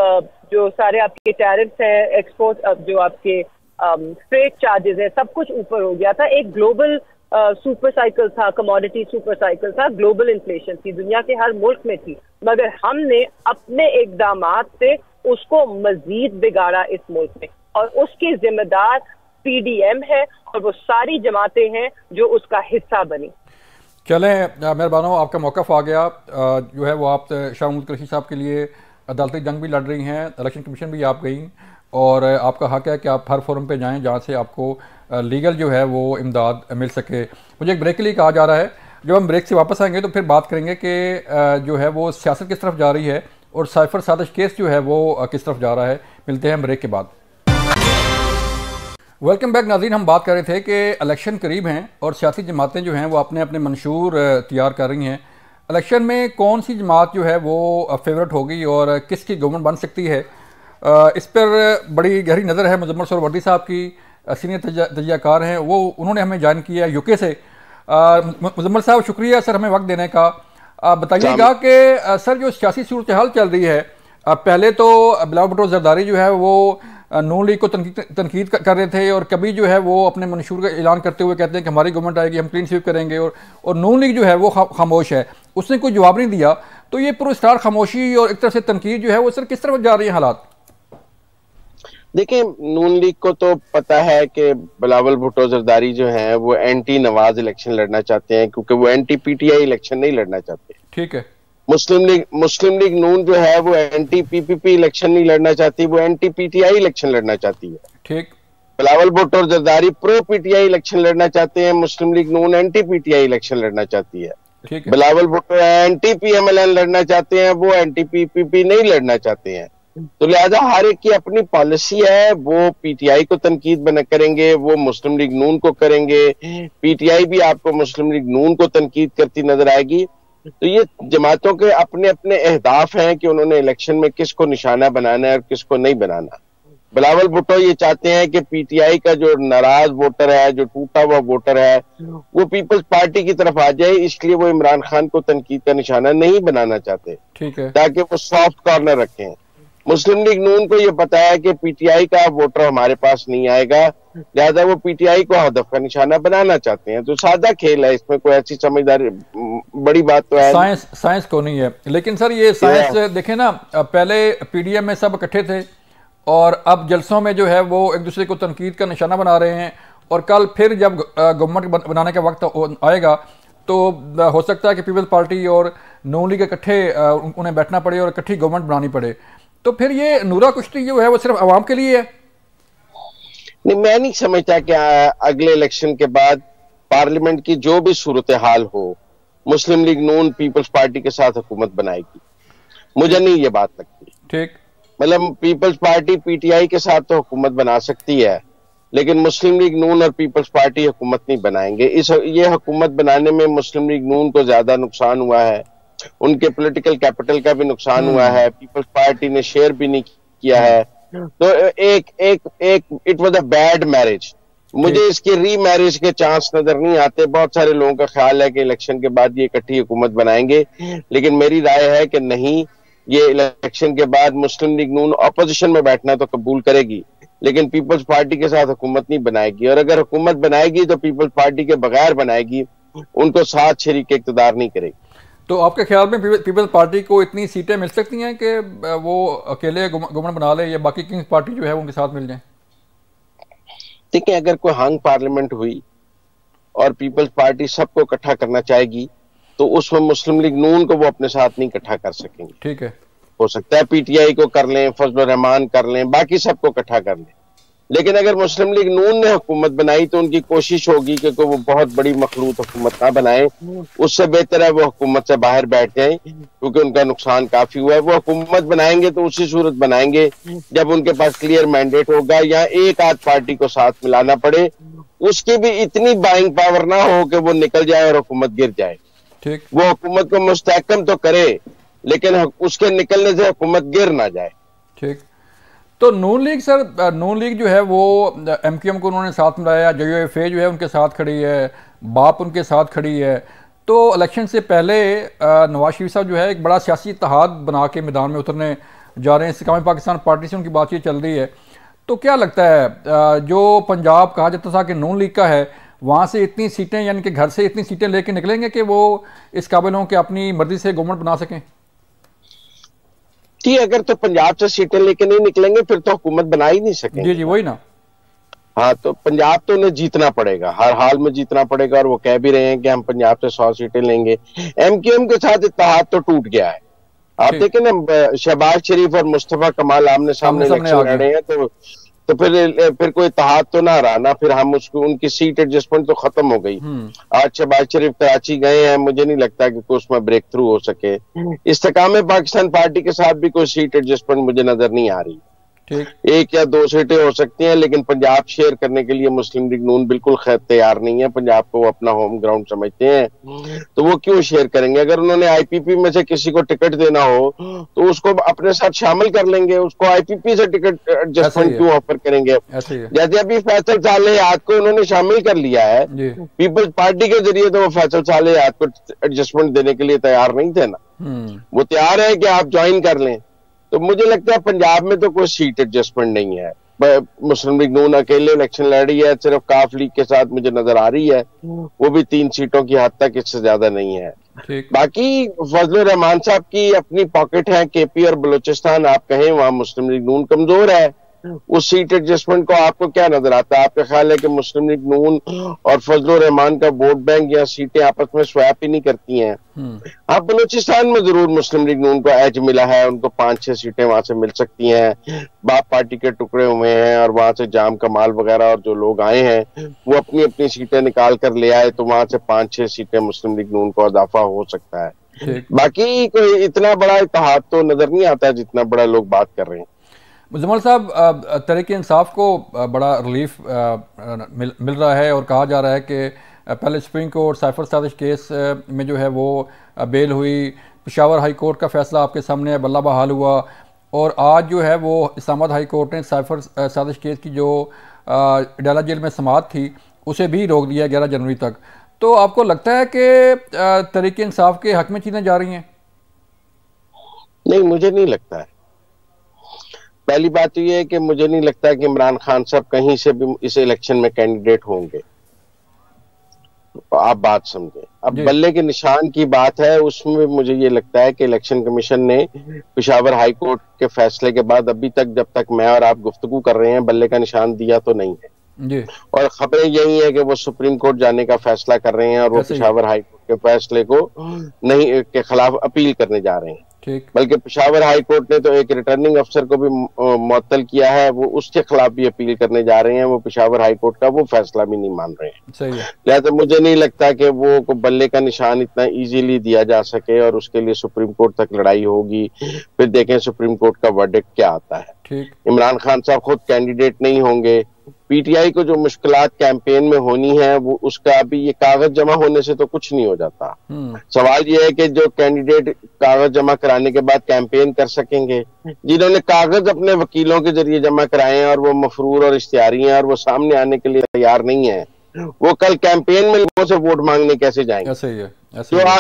जो सारे आपके टैरिफ्स है, एक्सपोर्ट जो आपके फ्रेट चार्जेस है, सब कुछ ऊपर हो गया था। एक ग्लोबल सुपर साइकिल था, कमोडिटी सुपर साइकिल था, ग्लोबल इन्फ्लेशन थी, दुनिया के हर मुल्क में थी, मगर हमने अपने इकदामात से उसको मजीद बिगाड़ा इस मुल्क में, और उसके जिम्मेदार PDM है और वो सारी जमातें हैं जो उसका हिस्सा बनी। चलें मेहरबानो, आपका मौक़िफ़ आ गया जो है वो आप शाह महमूद कुरैशी साहब के लिए अदालती जंग भी लड़ रही हैं, इलेक्शन कमीशन भी आप गई, और आपका हक है कि आप हर फोरम पे जाएं जहाँ से आपको लीगल जो है वो इमदाद मिल सके। मुझे एक ब्रेक के लिए कहा जा रहा है, जब हम ब्रेक से वापस आएंगे तो फिर बात करेंगे कि जो है वो सियासत किस तरफ जा रही है और साइफर साजिश केस जो है वो किस तरफ जा रहा है। मिलते हैं ब्रेक के बाद। वेलकम बैक नाज़रीन, हम बात कर रहे थे कि इलेक्शन करीब हैं और सियासी जमातें जो हैं वो अपने अपने मंशूर तैयार कर रही हैं। इलेक्शन में कौन सी जमात जो है वो फेवरेट होगी और किसकी गवर्नमेंट बन सकती है, इस पर बड़ी गहरी नज़र है मुजम्मल सरवर्दी साहब की, सीनियर तजज़ियाकार हैं वो, उन्होंने हमें ज्वाइन किया यूके से। मुजम्मल साहब शुक्रिया सर हमें वक्त देने का। बताइएगा कि सर जो सियासी सूरत हाल चल रही है, पहले तो बिलावल भुट्टो जरदारी जो है वो नून लीग को तनकीद कर रहे थे, और कभी जो है वो अपने मंशूर का ऐलान करते हुए कहते हैं कि हमारी गवर्नमेंट आएगी, हम क्लीन स्वीप करेंगे, और नून लीग जो है वो खामोश है, उसने कोई जवाब नहीं दिया। तो ये पुरस्कार खामोशी और एक तरह से तनकीद जो है वो सर किस तरफ जा रही है हालात? देखिए, नून लीग को तो पता है कि बिलावल भुट्टो जरदारी जो हैं वो एंटी नवाज इलेक्शन लड़ना चाहते हैं, क्योंकि वो एंटी पीटीआई इलेक्शन नहीं लड़ना चाहते। ठीक है। मुस्लिम लीग नून जो है वो एंटी पीपीपी इलेक्शन नहीं लड़ना चाहती, वो एंटी पीटीआई इलेक्शन लड़ना चाहती है। ठीक। Bilawal Bhutto Zardari pro PTI election लड़ना चाहते हैं, मुस्लिम लीग नून एंटी पीटीआई इलेक्शन लड़ना चाहती है। ठीक है। बिलावल भुट्टो एंटी पीएमएलएन लड़ना चाहते हैं, वो एंटी पीपीपी नहीं लड़ना चाहते हैं। तो लिहाजा हर एक की अपनी पॉलिसी है, वो पीटीआई को तनकीद बना करेंगे, वो मुस्लिम लीग नून को करेंगे, पीटीआई भी आपको मुस्लिम लीग नून को तनकीद करती नजर आएगी। तो ये जमातों के अपने अपने अहदाफ हैं कि उन्होंने इलेक्शन में किसको निशाना बनाना है और किसको नहीं बनाना। बिलावल भुट्टो ये चाहते हैं कि पीटीआई का जो नाराज वोटर है, जो टूटा हुआ वोटर है, वो पीपल्स पार्टी की तरफ आ जाए, इसलिए वो इमरान खान को तनकीद का निशाना नहीं बनाना चाहते। ठीक है। ताकि वो सॉफ्ट कॉर्नर रखें। मुस्लिम लीग नून को ये पता है कि पीटीआई का वोटर हमारे पास नहीं आएगा, लिहाजा वो पीटीआई को हदफ का निशाना बनाना चाहते हैं। तो सादा खेल है, इसमें कोई ऐसी समझदारी बड़ी बात तो है साइंस को नहीं है। लेकिन सर ये साइंस देखें ना, पहले पीडीएम में सब इकट्ठे थे और अब जलसों में जो है वो एक दूसरे को तनकीद का निशाना बना रहे हैं, और कल फिर जब गवर्नमेंट बनाने का वक्त आएगा तो हो सकता है कि पीपल्स पार्टी और नून लीग इकट्ठे उन्हें बैठना पड़े और इकट्ठी गवर्नमेंट बनानी पड़े। तो फिर ये नूरा कुश्ती जो है वो सिर्फ आवाम के लिए है? नहीं, मैं नहीं समझता कि अगले इलेक्शन के बाद पार्लियामेंट की जो भी सूरत हाल हो, मुस्लिम लीग नून पीपल्स पार्टी के साथ हुकूमत बनाएगी। मुझे नहीं ये बात लगती। ठीक। मतलब पीपल्स पार्टी पीटीआई के साथ तो हुकूमत बना सकती है, लेकिन मुस्लिम लीग नून और पीपल्स पार्टी हुकूमत नहीं बनाएंगे। ये हुकूमत बनाने में मुस्लिम लीग नून को ज्यादा नुकसान हुआ है, उनके पॉलिटिकल कैपिटल का भी नुकसान हुआ है, पीपल्स पार्टी ने शेयर भी नहीं किया है। तो it was a bad marriage. मुझे इसके री मैरिज के चांस नजर नहीं आते। बहुत सारे लोगों का ख्याल है कि इलेक्शन के बाद ये इकट्ठी हुकूमत बनाएंगे, लेकिन मेरी राय है कि नहीं, ये इलेक्शन के बाद मुस्लिम लीग नून ऑपोजिशन में बैठना तो कबूल करेगी, लेकिन पीपल्स पार्टी के साथ हुकूमत नहीं बनाएगी। और अगर हुकूमत बनाएगी तो पीपल्स पार्टी के बगैर बनाएगी, उनको साथ शरीक इक़्तिदार नहीं करेगी। तो आपके ख्याल में पीपल्स पार्टी को इतनी सीटें मिल सकती हैं कि वो अकेले गवर्नमेंट बना ले, या बाकी किंग्स पार्टी जो है उनके साथ मिल जाए? देखिए, अगर कोई हंग पार्लियामेंट हुई और पीपल्स पार्टी सबको इकट्ठा करना चाहेगी तो उसमें मुस्लिम लीग नून को वो अपने साथ नहीं इकट्ठा कर सकेंगे। ठीक है। हो सकता है पीटीआई को कर लें, फजलुर रहमान कर लें, बाकी सबको इकट्ठा कर लें, लेकिन अगर मुस्लिम लीग नून ने हुकूमत बनाई तो उनकी कोशिश होगी कि वो बहुत बड़ी मखलूत हुकूमत ना बनाए। उससे बेहतर है वो हुकूमत से बाहर बैठ जाए, क्योंकि उनका नुकसान काफी हुआ है। वो हुकूमत बनाएंगे तो उसी सूरत बनाएंगे जब उनके पास क्लियर मैंडेट होगा, या एक आध पार्टी को साथ मिलाना पड़े, उसकी भी इतनी बाइंग पावर ना हो कि वो निकल जाए और हुकूमत गिर जाए। ठीक। वो हुकूमत को मुस्तहकम तो करे, लेकिन उसके निकलने से हुकूमत गिर ना जाए। ठीक। तो नून लीग सर, नून लीग जो है वो एमक्यूएम को उन्होंने साथ मिलाया, JUFA जो है उनके साथ खड़ी है, बाप उनके साथ खड़ी है। तो इलेक्शन से पहले नवाज शरीफ साहब जो है एक बड़ा सियासी इत्तेहाद बना के मैदान में उतरने जा रहे हैं। इस्तेकाम पाकिस्तान पार्टी से उनकी बातचीत चल रही है। तो क्या लगता है, जो पंजाब कहा जाता था कि नून लीग का है, वहाँ से इतनी सीटें, यानी कि घर से इतनी सीटें लेके निकलेंगे कि वो इस काबिल हों कि अपनी मर्जी से गवर्नमेंट बना सकें? ठीक, अगर तो पंजाब से सीटें लेके नहीं निकलेंगे फिर तो हुकूमत बना ही नहीं सकेंगे। जी वही ना। हाँ, तो पंजाब तो उन्हें जीतना पड़ेगा, हर हाल में जीतना पड़ेगा, और वो कह भी रहे हैं कि हम पंजाब से 100 सीटें लेंगे। MQM के साथ इत्तेहाद तो टूट गया है। आप देखें ना, शहबाज शरीफ और मुस्तफा कमाल आमने सामने इलेक्शन लड़ रहे हैं, तो फिर कोई इत्तेहाद तो ना रहा ना, फिर हम उसको, उनकी सीट एडजस्टमेंट तो खत्म हो गई। आज शहबाज शरीफ कराची गए हैं, मुझे नहीं लगता कि कोई उसमें ब्रेक थ्रू हो सके। इस्तेकाम पाकिस्तान पार्टी के साथ भी कोई सीट एडजस्टमेंट मुझे नजर नहीं आ रही। ठीक। 1 या 2 सीटें हो सकती हैं, लेकिन पंजाब शेयर करने के लिए मुस्लिम लीग नून बिल्कुल तैयार नहीं है। पंजाब को वो अपना होम ग्राउंड समझते हैं, तो वो क्यों शेयर करेंगे? अगर उन्होंने IPP में से किसी को टिकट देना हो तो उसको अपने साथ शामिल कर लेंगे, उसको IPP से टिकट एडजस्टमेंट क्यों ऑफर करेंगे? जैसे अभी फैसल सालेहात को उन्होंने शामिल कर लिया है पीपल्स पार्टी के जरिए, तो वो फैसल सालेहात को एडजस्टमेंट देने के लिए तैयार नहीं थे ना। वो तैयार है कि आप ज्वाइन कर लें। तो मुझे लगता है पंजाब में तो कोई सीट एडजस्टमेंट नहीं है। मुस्लिम लीग नून अकेले इलेक्शन लड़ रही है, सिर्फ काफ लीग के साथ मुझे नजर आ रही है, वो भी 3 सीटों की हद तक, इससे ज्यादा नहीं है। बाकी फजलुर रहमान साहब की अपनी पॉकेट है, केपी और बलूचिस्तान आप कहें, वहां मुस्लिम लीग नून कमजोर है। उस सीट एडजस्टमेंट को आपको क्या नजर आता है? आपका ख्याल है कि मुस्लिम लीग नून और फजलुर रहमान का वोट बैंक या सीटें आपस में स्वैप ही नहीं करती हैं? हाँ, बलूचिस्तान में जरूर मुस्लिम लीग नून को एज मिला है, उनको 5-6 सीटें वहां से मिल सकती हैं। बाप पार्टी के टुकड़े हुए हैं और वहां से जाम कमाल वगैरह और जो लोग आए हैं वो अपनी अपनी सीटें निकाल कर ले आए, तो वहां से 5-6 सीटें मुस्लिम लीग नून को इजाफा हो सकता है। बाकी कोई इतना बड़ा इत्तेहाद तो नजर नहीं आता जितना बड़ा लोग बात कर रहे हैं। मुजम्मल साहब, तहरीक इंसाफ को बड़ा रिलीफ मिल रहा है और कहा जा रहा है कि पहले सुप्रीम कोर्ट साइफर साजिश केस में जो है वो बेल हुई, पेशावर हाई कोर्ट का फैसला आपके सामने बल्ला बहाल हुआ, और आज जो है वो इस्लामाबाद हाई कोर्ट ने साइफर साजिश केस की जो अडयाला जेल में समाअत थी उसे भी रोक दिया 11 जनवरी तक। तो आपको लगता है कि तहरीक इंसाफ के हक में चीजें जा रही हैं? नहीं, मुझे नहीं लगता है। पहली बात तो ये है कि मुझे नहीं लगता कि इमरान खान साहब कहीं से भी इस इलेक्शन में कैंडिडेट होंगे। आप बात समझे। अब बल्ले के निशान की बात है, उसमें मुझे ये लगता है कि इलेक्शन कमीशन ने पेशावर हाई कोर्ट के फैसले के बाद अभी तक, जब तक मैं और आप गुफ्तगू कर रहे हैं, बल्ले का निशान दिया तो नहीं है जी। और खबरें यही है कि वो सुप्रीम कोर्ट जाने का फैसला कर रहे हैं और वो पेशावर हाई कोर्ट के फैसले को नहीं के खिलाफ अपील करने जा रहे हैं। बल्कि पेशावर हाई कोर्ट ने तो एक रिटर्निंग अफसर को भी मुअत्तल किया है, वो उसके खिलाफ भी अपील करने जा रहे हैं। वो पेशावर हाई कोर्ट का वो फैसला भी नहीं मान रहे हैं। सही है। लिहाजा मुझे नहीं लगता कि वो को बल्ले का निशान इतना इजीली दिया जा सके, और उसके लिए सुप्रीम कोर्ट तक लड़ाई होगी। फिर देखें सुप्रीम कोर्ट का वर्डिक्ट क्या आता है। इमरान खान साहब खुद कैंडिडेट नहीं होंगे। पीटीआई को जो मुश्किलात कैंपेन में होनी है वो उसका अभी ये कागज जमा होने से तो कुछ नहीं हो जाता। सवाल ये है कि जो कैंडिडेट कागज जमा कराने के बाद कैंपेन कर सकेंगे, जिन्होंने कागज अपने वकीलों के जरिए जमा कराए हैं और वो मफरूर और इश्तिहारी हैं और वो सामने आने के लिए तैयार नहीं है, वो कल कैंपेन में लोगों से वोट मांगने कैसे जाएंगे?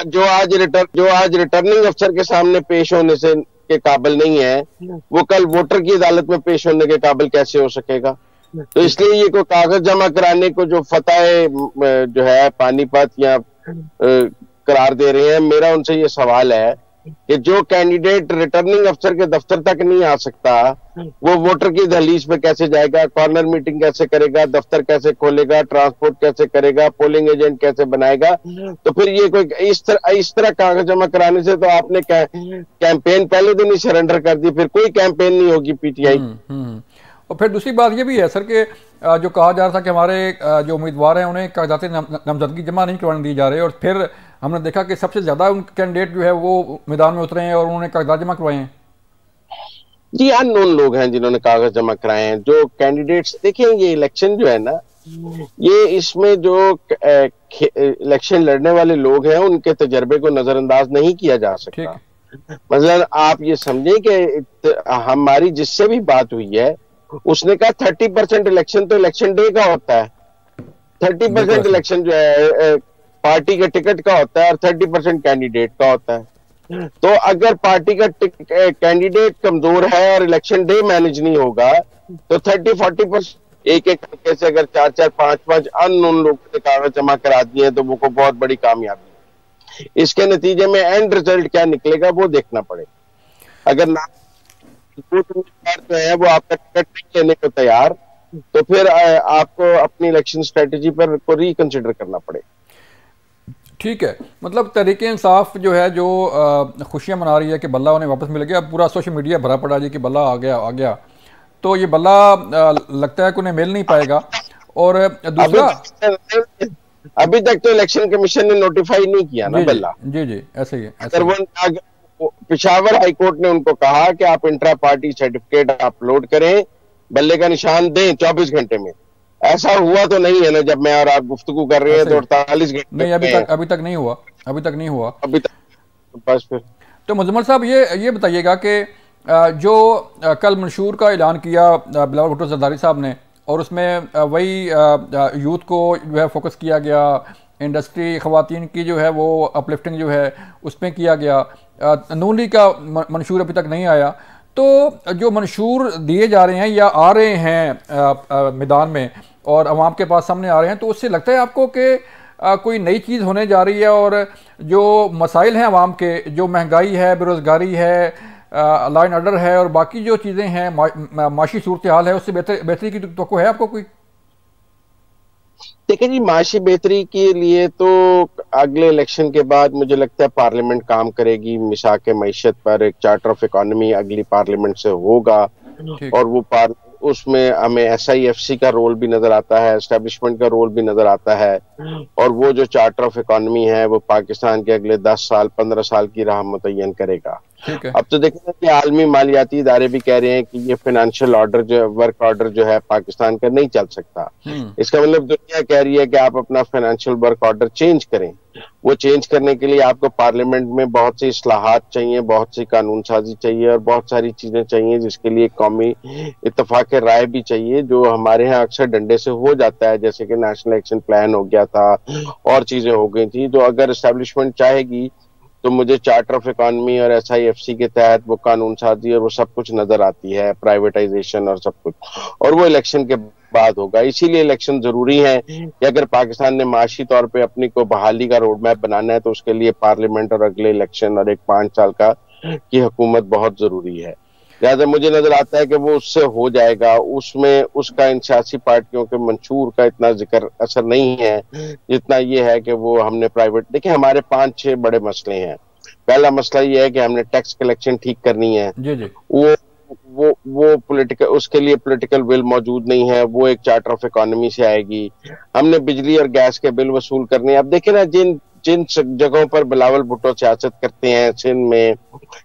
जो आज रिटर्निंग अफसर के सामने पेश होने से के काबिल नहीं है, वो कल वोटर की अदालत में पेश होने के काबिल कैसे हो सकेगा? तो इसलिए ये कोई कागज जमा कराने को जो फतह जो है पानीपत या करार दे रहे हैं, मेरा उनसे ये सवाल है कि जो कैंडिडेट रिटर्निंग अफसर के दफ्तर तक नहीं आ सकता, वो वोटर की दहलीज पे कैसे जाएगा? कॉर्नर मीटिंग कैसे करेगा? दफ्तर कैसे खोलेगा? ट्रांसपोर्ट कैसे करेगा? पोलिंग एजेंट कैसे बनाएगा? तो फिर ये कोई इस तरह कागज जमा कराने से तो आपने कैंपेन पहले दिन ही सरेंडर कर दी, फिर कोई कैंपेन नहीं होगी पीटीआई। और फिर दूसरी बात ये भी है सर कि जो कहा जा रहा था कि हमारे जो उम्मीदवार हैं उन्हें कागजात नामजदगी जमा नहीं करवाने दी जा रही है, और फिर हमने देखा कि सबसे ज्यादा उन कैंडिडेट जो है वो मैदान में उतरे हैं और उन्होंने कागजात जमा करवाए हैं। जी, अननोन लोग हैं जिन्होंने कागज जमा कराए हैं। जो कैंडिडेट्स देखें, ये इलेक्शन जो है ना, ये इसमें जो इलेक्शन लड़ने वाले लोग हैं उनके तजर्बे को नजरअंदाज नहीं किया जा सकता। मतलब आप ये समझें कि हमारी जिससे भी बात हुई है उसने कहा 30% इलेक्शन तो इलेक्शन डे का होता है, 30% इलेक्शन जो है पार्टी के टिकट का होता है और 30% कैंडिडेट का होता है। तो अगर पार्टी का कैंडिडेट कमजोर है और इलेक्शन डे मैनेज नहीं होगा तो 30-40% एक करके से अगर 4-4, 5-5 अननोन लोगों ने कागज जमा करा दिए तो वो बहुत बड़ी कामयाबी है। इसके नतीजे में एंड रिजल्ट क्या निकलेगा वो देखना पड़ेगा। अगर ना जो है वो आपका टिकट नहीं लेने को तैयार, तो फिर आपको अपनी इलेक्शन स्ट्रेटेजी पर को रिकंसिडर करना पड़ेगा। ठीक है, मतलब तहरीक इंसाफ जो है जो खुशियां मना रही है कि बल्ला उन्हें वापस मिल गया। पूरा सोशल मीडिया भरा पड़ा जी कि बल्ला आ गया, तो ये बल्ला लगता है कि उन्हें मिल नहीं पाएगा। और दूसरा, अभी तक तो इलेक्शन कमीशन ने नोटिफाई नहीं किया ना बल्ला। जी ऐसे ही है। पेशावर हाईकोर्ट ने उनको कहा कि आप इंट्रा पार्टी सर्टिफिकेट अपलोड करें, बल्ले का निशान दें 24 घंटे में। ऐसा हुआ तो नहीं है ना? जब मैं और आप गुफ्तगू कर रहे हैं तो 48 घंटे नहीं, अभी तक नहीं हुआ अभी तक। बस फिर तो मुजम्मल साहब ये बताइएगा कि जो कल मंशूर का ऐलान किया बिलावल भुट्टो जरदारी साहब ने, और उसमें वही यूथ को जो है फोकस किया गया, इंडस्ट्री ख़वातीन की जो है वो अपलिफ्टिंग जो है उसमें किया गया। नून लीग का मंशूर अभी तक नहीं आया, तो जो मंशूर दिए जा रहे हैं या आ रहे हैं मैदान में और अवाम के पास सामने आ रहे हैं, तो उससे लगता है आपको कि कोई नई चीज़ होने जा रही है और जो मसाइल हैं अवाम के, जो महंगाई है, बेरोज़गारी है, लॉ एंड ऑर्डर है और बाकी जो चीज़ें हैं, माशी सूरत हाल है, उससे बेहतरी की तो है आपको कोई? देखिए जी, माशी बेहतरी के लिए तो अगले इलेक्शन के बाद मुझे लगता है पार्लियामेंट काम करेगी। मिसाक मईशत पर एक चार्टर ऑफ इकोनॉमी अगली पार्लियामेंट से होगा और वो उसमें हमें SIFC का रोल भी नजर आता है, एस्टेब्लिशमेंट का रोल भी नजर आता है और वो जो चार्टर ऑफ इकोनॉमी है वो पाकिस्तान के अगले 10 साल 15 साल की राह मुतय्यन करेगा। अब तो देखिए कि आलमी मालियाती इदारे भी कह रहे हैं कि ये फाइनेंशियल ऑर्डर जो वर्क ऑर्डर जो है पाकिस्तान का नहीं चल सकता। इसका मतलब दुनिया कह रही है कि आप अपना फाइनेंशियल वर्क ऑर्डर चेंज करें। वो चेंज करने के लिए आपको पार्लियामेंट में बहुत सी इस्लाहात चाहिए, बहुत सी कानून साजी चाहिए और बहुत सारी चीजें चाहिए, जिसके लिए कौमी इत्तेफाक राय भी चाहिए, जो हमारे यहाँ अक्सर डंडे से हो जाता है, जैसे कि नेशनल एक्शन प्लान हो गया था और चीजें हो गई थी। जो अगर एस्टेब्लिशमेंट चाहेगी तो मुझे चार्टर ऑफ इकोनॉमी और SIFC के तहत वो कानून साजी और वो सब कुछ नजर आती है, प्राइवेटाइजेशन और सब कुछ, और वो इलेक्शन के बाद होगा। इसीलिए इलेक्शन जरूरी है कि अगर पाकिस्तान ने माशी तौर पे अपनी को बहाली का रोड मैप बनाना है तो उसके लिए पार्लियामेंट और अगले इलेक्शन और एक 5 साल का की हुकूमत बहुत जरूरी है। लिहाजा मुझे नजर आता है कि वो उससे हो जाएगा। उसमें उसका इन सियासी पार्टियों के मंशूर का इतना जिक्र असर नहीं है जितना ये है कि वो हमने प्राइवेट, देखिए हमारे 5-6 बड़े मसले हैं। पहला मसला ये है कि हमने टैक्स कलेक्शन ठीक करनी है। जी। वो पॉलिटिकल, उसके लिए पॉलिटिकल विल मौजूद नहीं है, वो एक चार्टर ऑफ इकोनॉमी से आएगी। हमने बिजली और गैस के बिल वसूल करने हैं। अब देखिए ना, जिन जिन जगहों पर बिलावल भुट्टो सियासत करते हैं, सिंध में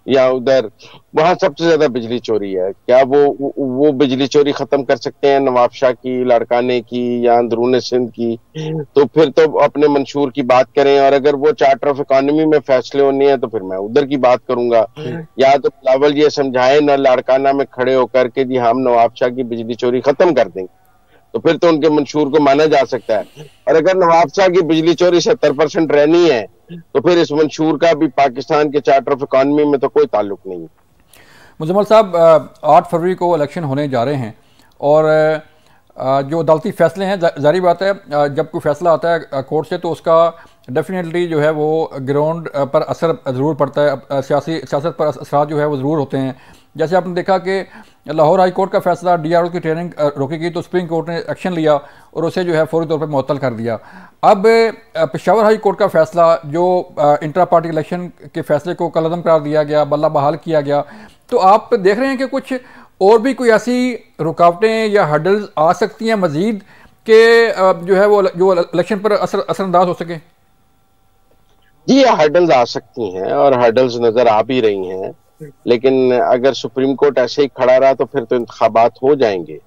या उधर, वहां सबसे ज्यादा बिजली चोरी है। क्या वो बिजली चोरी खत्म कर सकते हैं नवाब शाह की, लाड़काने की या अंदरून सिंध की? तो फिर तो अपने मंशूर की बात करें, और अगर वो चार्टर ऑफ इकोनॉमी में फैसले होने हैं तो फिर मैं उधर की बात करूंगा। या तो बिलावल ये समझाए ना लाड़काना में खड़े होकर के जी हम नवाब शाह की बिजली चोरी खत्म कर देंगे, तो फिर तो उनके मंशूर को माना जा सकता है। और अगर नवाब शाह की बिजली चोरी 70% रहनी है तो फिर इस मंशूर का भी पाकिस्तान के चार्टर ऑफ इकोनॉमी में तो कोई ताल्लुक नहीं। मुजम्मल साहब, 8 फरवरी को इलेक्शन होने जा रहे हैं और जो अदालती फैसले हैं, जारी बात है जब कोई फैसला आता है कोर्ट से तो उसका डेफिनेटली जो है वो ग्राउंड पर असर ज़रूर पड़ता है, सियासत पर असर जो है वो ज़रूर होते हैं। जैसे आपने देखा कि लाहौर हाई कोर्ट का फैसला DRO की ट्रेनिंग रोकी गई तो सुप्रीम कोर्ट ने एक्शन लिया और उसे जो है फौरी तौर पर मुअत्तल कर दिया। अब पेशावर हाई कोर्ट का फैसला जो इंट्रा पार्टी इलेक्शन के फैसले को कलअदम करार दिया गया, बल्ला बहाल किया गया, तो आप देख रहे हैं कि कुछ और भी कोई ऐसी रुकावटें या हर्डल्स आ सकती हैं मजीद के जो है वो जो इलेक्शन पर असरअंदाज हो सके? जी, ये हर्डल्स आ सकती हैं और हर्डल्स नजर आ भी रही हैं, लेकिन अगर सुप्रीम कोर्ट ऐसे ही खड़ा रहा तो फिर तो इंतखाबात हो जाएंगे,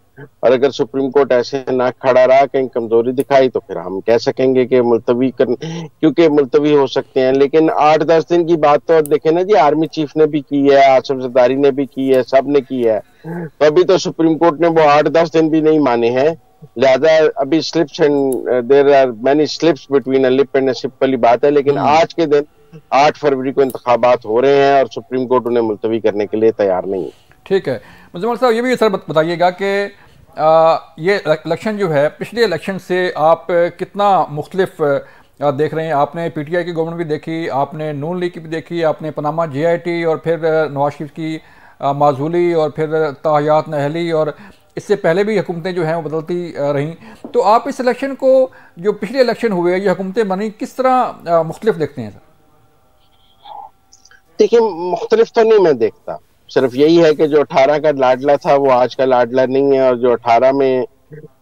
और अगर सुप्रीम कोर्ट ऐसे ना खड़ा रहा, कहीं कमजोरी दिखाई, तो फिर हम कह सकेंगे कि मुलतवी क्योंकि मुलतवी हो सकते हैं। लेकिन 8-10 दिन की बात तो देखें ना जी, आर्मी चीफ ने भी की है, आसिफ जरदारी ने भी की है, सब ने की है, तो अभी तो सुप्रीम कोर्ट ने वो 8-10 दिन भी नहीं माने हैं। लिहाजा अभी slips and there are many slips between a lip and a sip वाली बात है। लेकिन आज के दिन 8 फरवरी को इंतखाबात हो रहे हैं और सुप्रीम कोर्ट उन्हें मुलतवी करने के लिए तैयार नहीं है। ठीक है मुजम्मल साहब, ये भी सर बताइएगा कि ये इलेक्शन जो है पिछले इलेक्शन से आप कितना मुख्तलिफ देख रहे हैं? आपने PTI की गवर्नमेंट भी देखी, आपने नून लीग की भी देखी, आपने पनामा JIT और फिर नवाज शरीफ की माजूली और फिर ताहयात नहली और इससे पहले भी हुकूमतें जो हैं वो बदलती रहीं। तो आप इस इलेक्शन को, जो पिछले इलेक्शन हुए, ये हुकूमतें बनी, किस तरह मुख्तलिफ देखते हैं सर? देखिए, मुख्तलिफ तो नहीं मैं देखता, सिर्फ यही है कि जो 18 का लाडला था वो आज का लाडला नहीं है, और जो 18 में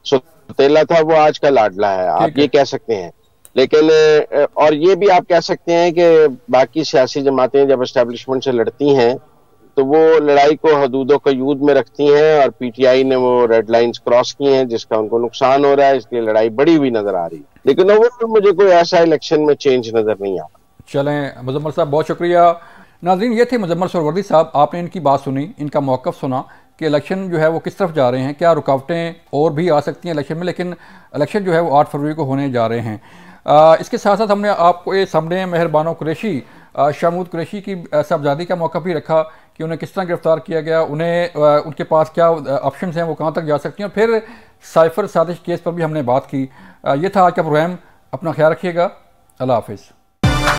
सुतेला था वो आज का लाडला है, आप ये कह सकते हैं। लेकिन और ये भी आप कह सकते हैं कि बाकी सियासी जमातें जब एस्टेब्लिशमेंट से लड़ती हैं तो वो लड़ाई को हदूदों का यूद में रखती हैं, और PTI ने वो रेड लाइंस क्रॉस की हैं जिसका उनको नुकसान हो रहा है, इसलिए लड़ाई बढ़ी हुई नजर आ रही है। लेकिन ओवरऑल मुझे कोई ऐसा इलेक्शन में चेंज नजर नहीं आ रहा। चलें मुजम्मल साहब, बहुत शुक्रिया। नाज़रीन, ये थे मुजम्मल सरवर्दी साहब। आपने इनकी बात सुनी, इनका मौक़िफ़ सुना कि इलेक्शन जो है वो किस तरफ जा रहे हैं, क्या रुकावटें और भी आ सकती हैं इलेक्शन में, लेकिन इलेक्शन जो है वो 8 फरवरी को होने जा रहे हैं। इसके साथ साथ हमने आपको ये सामने मेहरबानो कुरैशी, शाहमूद कुरैशी की साहबजादी का मौक़िफ़ भी रखा कि उन्हें किस तरह गिरफ्तार किया गया, उन्हें उनके पास क्या ऑप्शन हैं, वो कहाँ तक जा सकती हैं। फिर साइफर साजिश केस पर भी हमने बात की। ये था आज का प्रोग्राम। अपना ख्याल रखिएगा। अल्लाह हाफिज़।